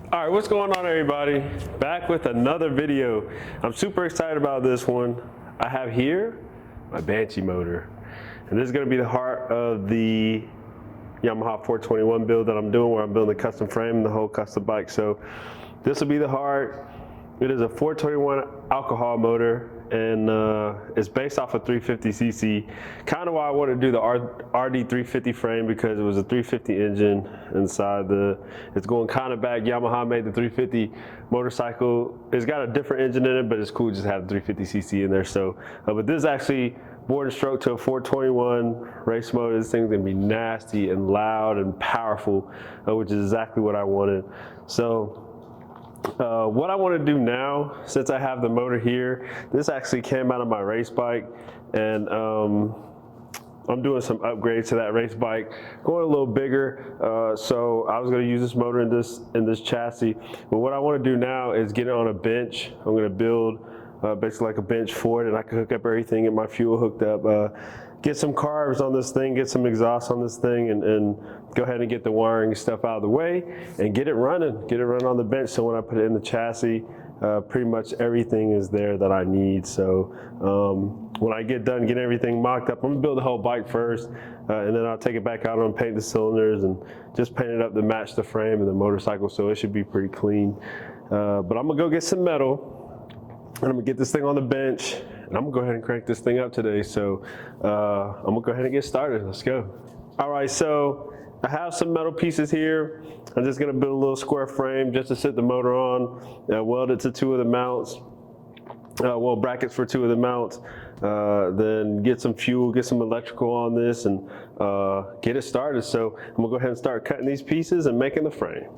All right, what's going on, everybody? Back with another video. I'm super excited about this one. I have here my Banshee motor, and this is going to be the heart of the Yamaha 421 build that I'm doing, where I'm building a custom frame and the whole custom bike. So this will be the heart. It is a 421 alcohol motor, and it's based off a 350cc. Kind of why I wanted to do the RD 350 frame, because it was a 350 engine inside it's going kind of back. Yamaha made the 350 motorcycle. It's got a different engine in it, but it's cool just to have the 350cc in there. So, but this is actually board and stroke to a 421 race motor. This thing's gonna be nasty and loud and powerful, which is exactly what I wanted. So, what I want to do now, since I have the motor here, this actually came out of my race bike, and I'm doing some upgrades to that race bike, going a little bigger. So I was going to use this motor in this chassis. But what I want to do now is get it on a bench. I'm going to build basically like a bench for it, and I can hook up everything, get my fuel hooked up, get some carbs on this thing, get some exhaust on this thing, and go ahead and get the wiring stuff out of the way and get it running on the bench. So when I put it in the chassis, pretty much everything is there that I need. So when I get done getting everything mocked up, I'm gonna build the whole bike first, and then I'll take it back out and paint the cylinders and just paint it up to match the frame and the motorcycle. So it should be pretty clean. But I'm gonna go get some metal, and I'm gonna get this thing on the bench, and I'm gonna go ahead and crank this thing up today. So I'm gonna go ahead and get started. Let's go. All right, so I have some metal pieces here. I'm just gonna build a little square frame just to sit the motor on, weld it to two of the mounts, brackets for two of the mounts, then get some fuel, get some electrical on this, and get it started. So I'm gonna go ahead and start cutting these pieces and making the frame.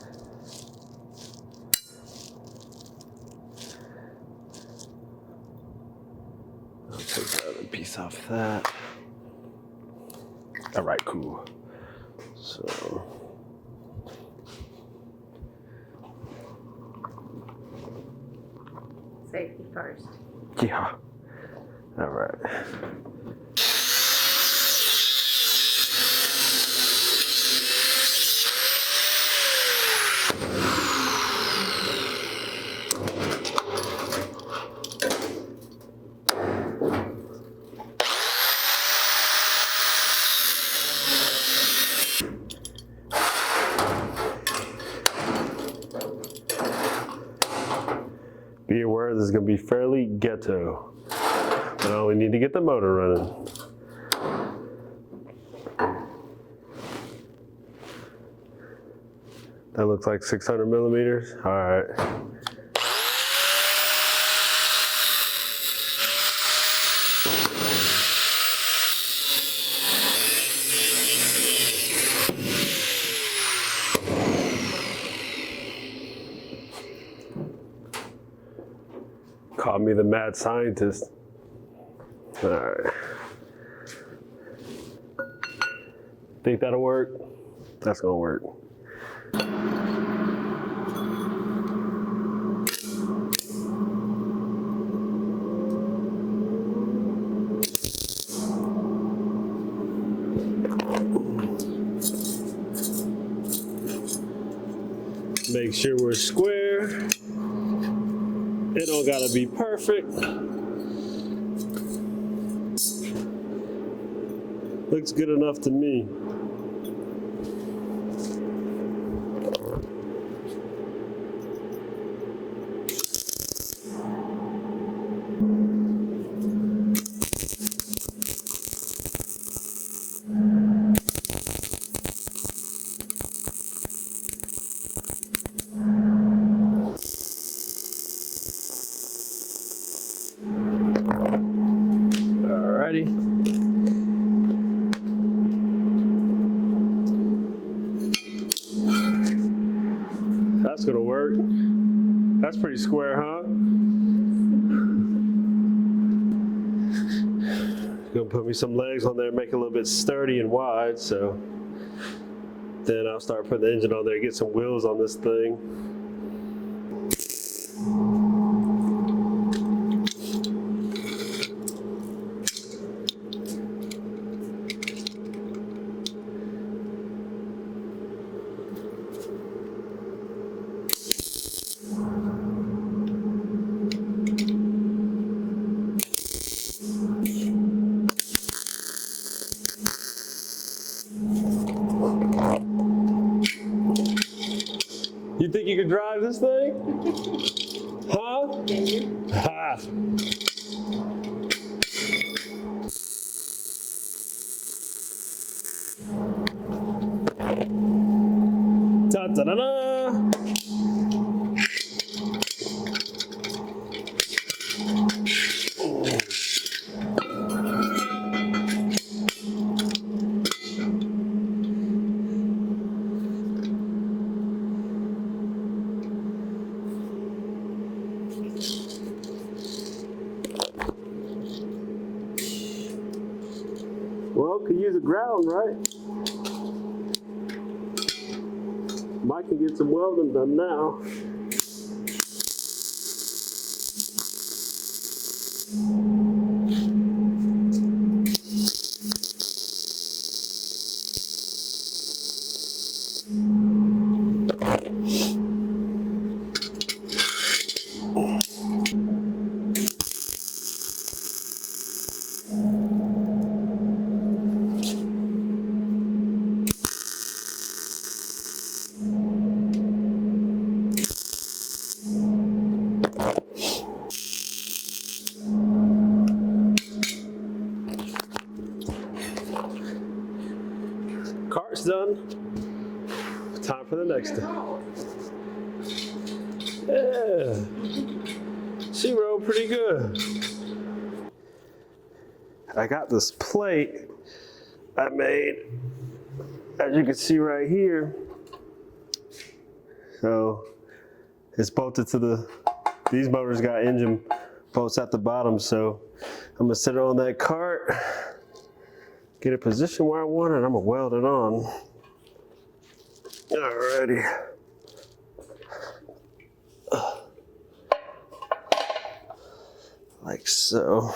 I'll take that other piece off that. All right, cool. So. Safety first. Yeah. All right. Be aware this is going to be fairly ghetto, but I only need to get the motor running. That looks like 600 millimeters. All right. Call me the mad scientist. All right. Think that'll work? That's gonna work. Make sure we're square. It don't gotta be perfect. Looks good enough to me. Alrighty. That's gonna work. That's pretty square, huh? Gonna put me some legs on there, make it a little bit sturdy and wide, so then I'll start putting the engine on there, get some wheels on this thing. You think you can drive this thing? Huh? Ha! Ta-da-da-da! Well, could use a ground, right? Mike can get some welding done now. Cart's done. Time for the next one. Yeah, she rode pretty good. I got this plate I made, as you can see right here. So it's bolted to these motors got engine bolts at the bottom. So I'm gonna set it on that cart, get it positioned where I want it, and I'm gonna weld it on. Alrighty. Like so.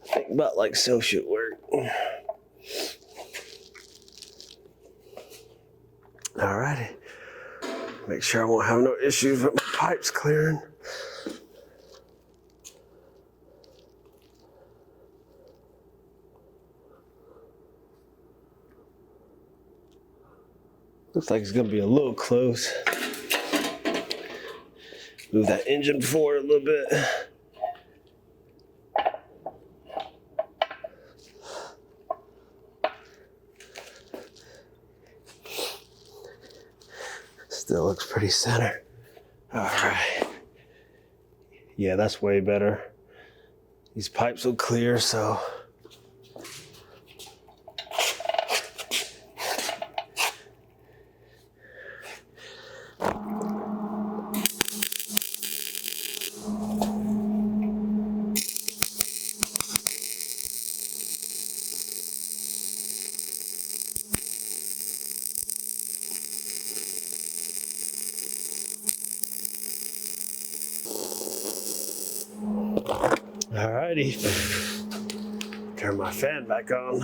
I think about like so should work. Alrighty. Make sure I won't have no issues with my pipes clearing. Looks like it's gonna be a little close. Move that engine forward a little bit. Still looks pretty center. All right. Yeah, that's way better. These pipes will clear, so. Alrighty, turn my fan back on.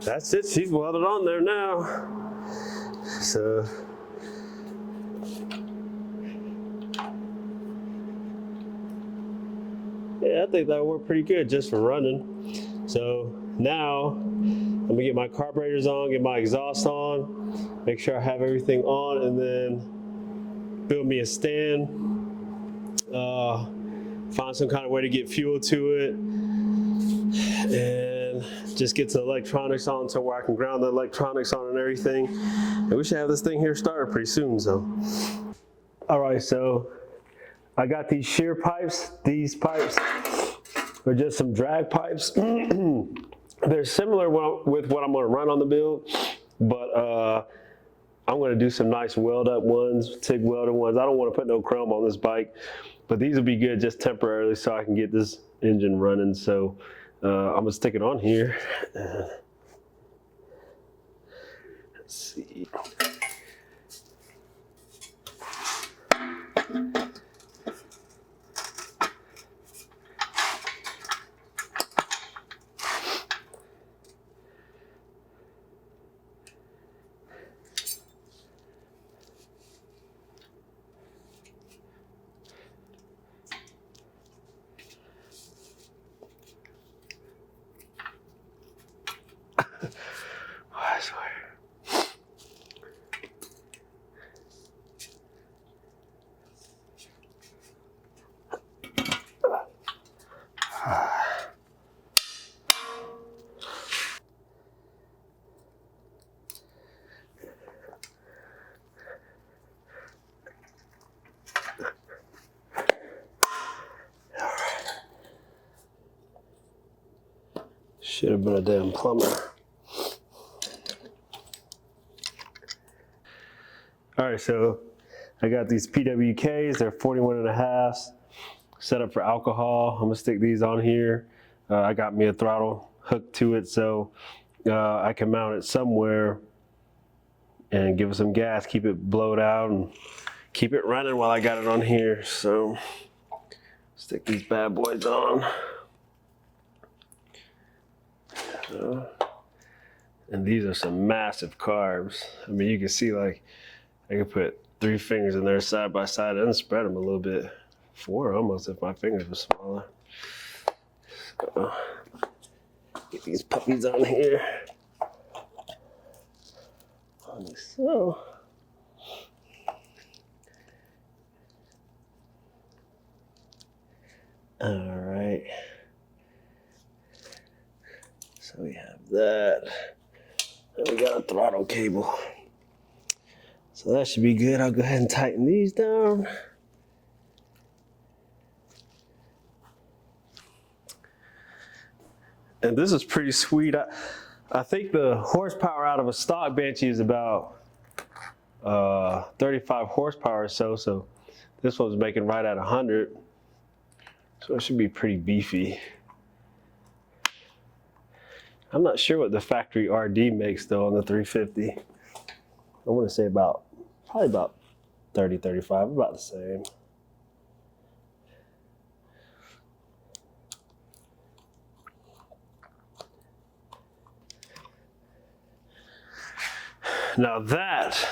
That's it, she's welded on there now. So, yeah, I think that'll work pretty good just for running. So now, I'm gonna get my carburetors on, get my exhaust on, make sure I have everything on, and then build me a stand, find some kind of way to get fuel to it, and just get the electronics on to where I can ground the electronics on and everything. And we should have this thing here started pretty soon, so. All right, so I got these shear pipes. These pipes are just some drag pipes. They're similar with what I'm gonna run on the build, but I'm gonna do some nice weld up ones, TIG welded ones. I don't wanna put no chrome on this bike, but these will be good just temporarily so I can get this engine running. So I'm gonna stick it on here. Let's see. Should have been a damn plumber. All right, so I got these PWKs. They're 41.5 set up for alcohol. I'm gonna stick these on here. I got me a throttle hooked to it, so I can mount it somewhere and give it some gas, keep it blowed out, and keep it running while I got it on here. So stick these bad boys on. And these are some massive carbs. I mean, you can see, like, I could put 3 fingers in there side by side and spread them a little bit. 4 almost if my fingers were smaller. So, get these puppies on here. Like so. All right. So we have that. And we got a throttle cable. So that should be good. I'll go ahead and tighten these down. And this is pretty sweet. I think the horsepower out of a stock Banshee is about 35 horsepower or so. So this one's making right at 100. So it should be pretty beefy. I'm not sure what the factory RD makes though on the 350. I want to say probably about 30, 35, about the same. Now that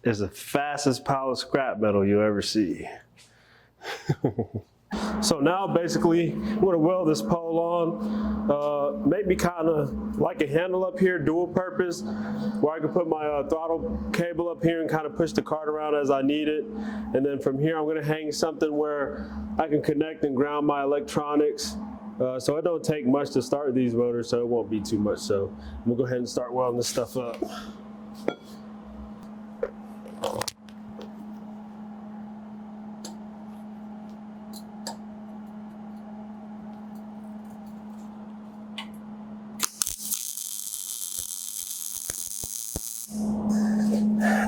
is the fastest pile of scrap metal you'll ever see. So now basically I'm going to weld this pole on, maybe kind of like a handle up here, dual purpose, where I can put my throttle cable up here and kind of push the cart around as I need it. And then from here I'm going to hang something where I can connect and ground my electronics. So it don't take much to start these motors, so it won't be too much. So I'm going to go ahead and start welding this stuff up.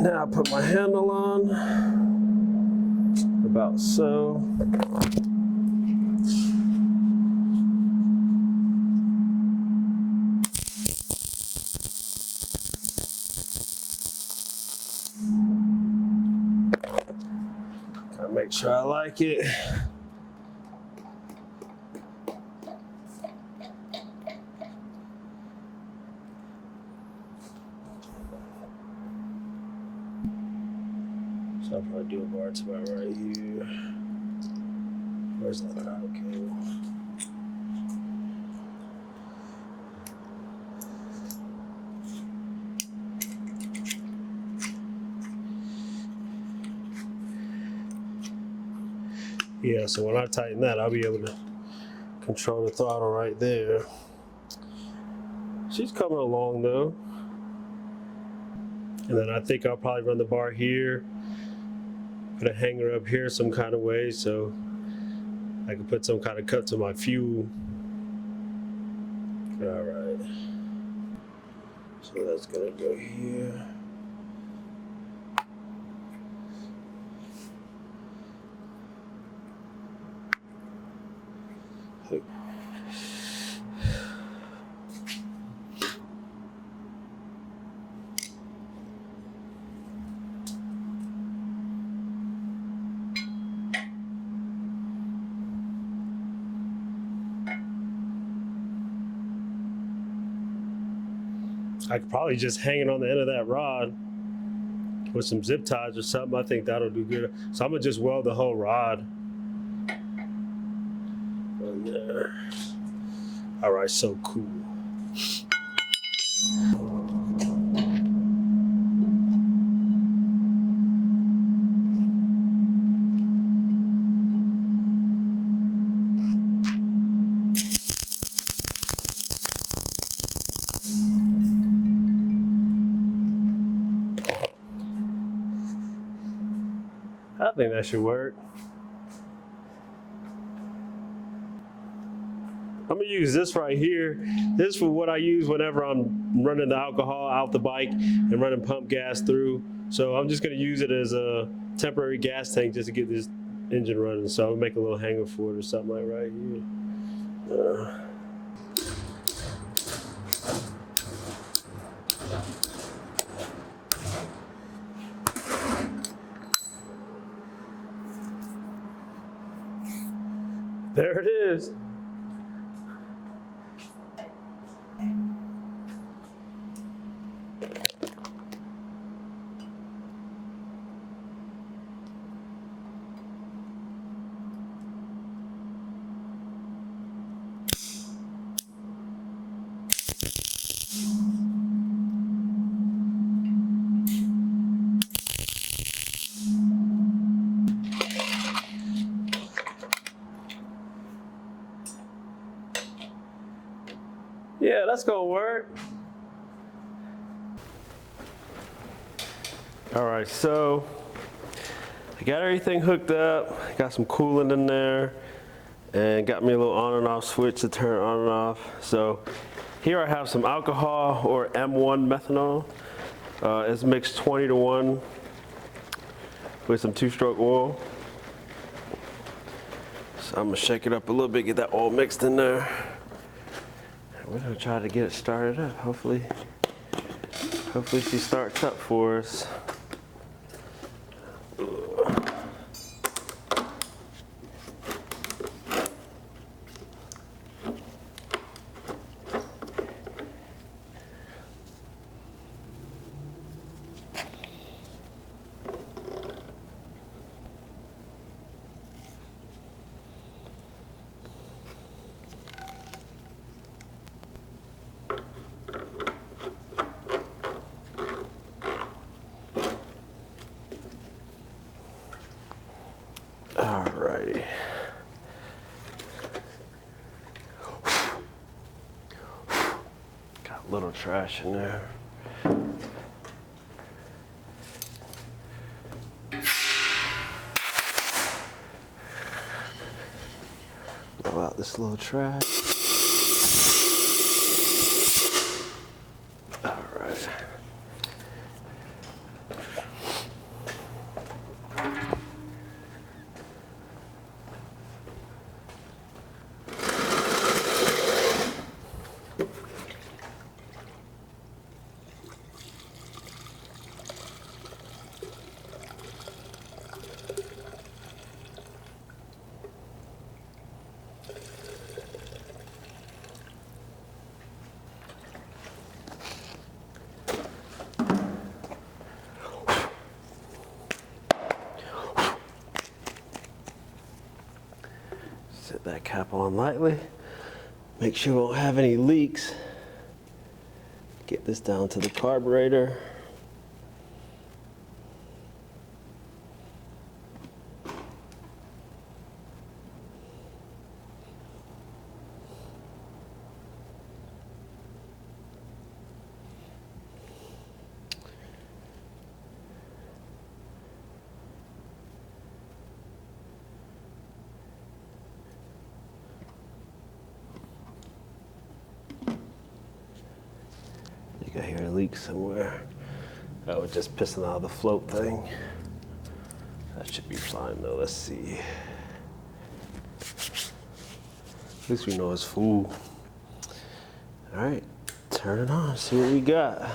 Now I put my handle on, about so. Gotta make sure I like it. So I'll probably do a bar to about right here. Where's that throttle cable? Yeah, so when I tighten that, I'll be able to control the throttle right there. She's coming along though. And then I think I'll probably run the bar here, put a hanger up here some kind of way so I can put some kind of cut to my fuel. All right. So that's gonna go here. I could probably just hang it on the end of that rod with some zip ties or something. I think that'll do good. So I'm gonna just weld the whole rod on there. All right, so cool. I think that should work. I'm gonna use this right here. This is for what I use whenever I'm running the alcohol out the bike and running pump gas through. So I'm just gonna use it as a temporary gas tank just to get this engine running. So I'll make a little hanger for it or something like right here. There it is. Yeah, that's gonna work. All right, so I got everything hooked up, got some coolant in there, and got me a little on and off switch to turn on and off. So here I have some alcohol or M1 methanol. It's mixed 20-to-1 with some 2-stroke oil. So I'm gonna shake it up a little bit, get that oil mixed in there. We're gonna try to get it started up. Hopefully she starts up for us. Alrighty. Got a little trash in there. Blow out this little trash. Alright. Set that cap on lightly. Make sure we don't have any leaks. Get this down to the carburetor. I hear a leak somewhere. I was just pissing out of the float thing. That should be fine though. Let's see. At least we know it's full. All right, turn it on, see what we got.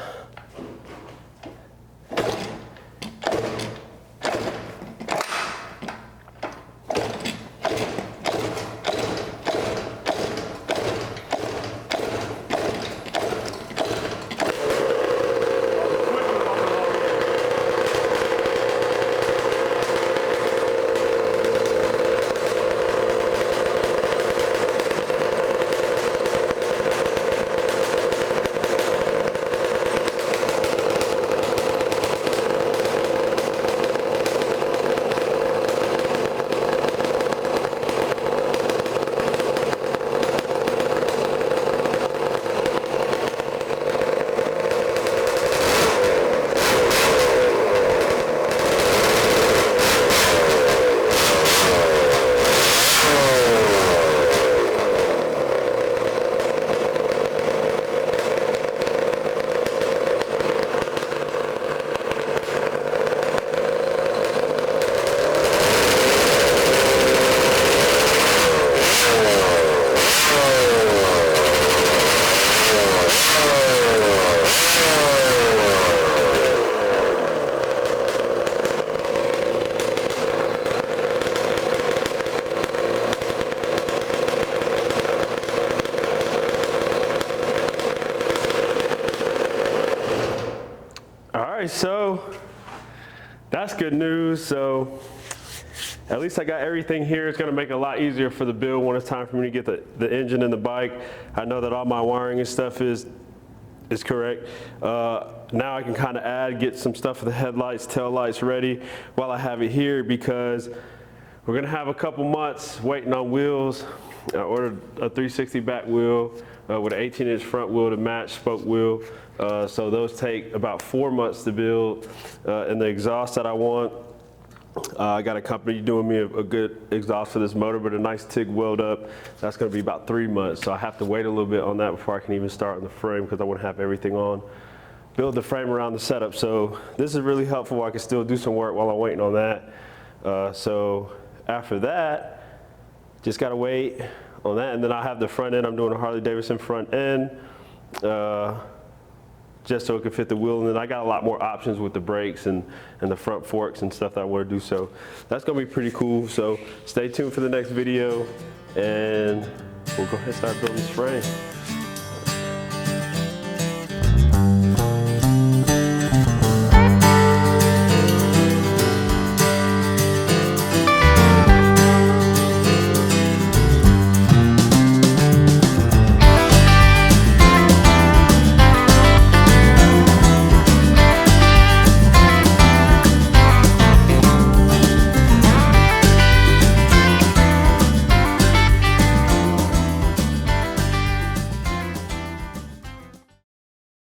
that's good news. So at least I got everything here. It's gonna make it a lot easier for the build when it's time for me to get the engine and the bike. I know that all my wiring and stuff is correct. Now I can kind of get some stuff for the headlights, tail lights ready while I have it here, because we're gonna have a couple months waiting on wheels. I ordered a 360 back wheel with an 18-inch front wheel to match spoke wheel. So those take about 4 months to build. And the exhaust that I want, I got a company doing me a good exhaust for this motor, but a nice TIG weld up. That's gonna be about 3 months. So I have to wait a little bit on that before I can even start on the frame, because I want to have everything on. Build the frame around the setup. So this is really helpful. I can still do some work while I'm waiting on that. So after that, just gotta wait on that, and then I have the front end. I'm doing a Harley Davidson front end, just so it can fit the wheel. And then I got a lot more options with the brakes and the front forks and stuff that I want to do. So that's gonna be pretty cool. So stay tuned for the next video, and we'll go ahead and start building this frame.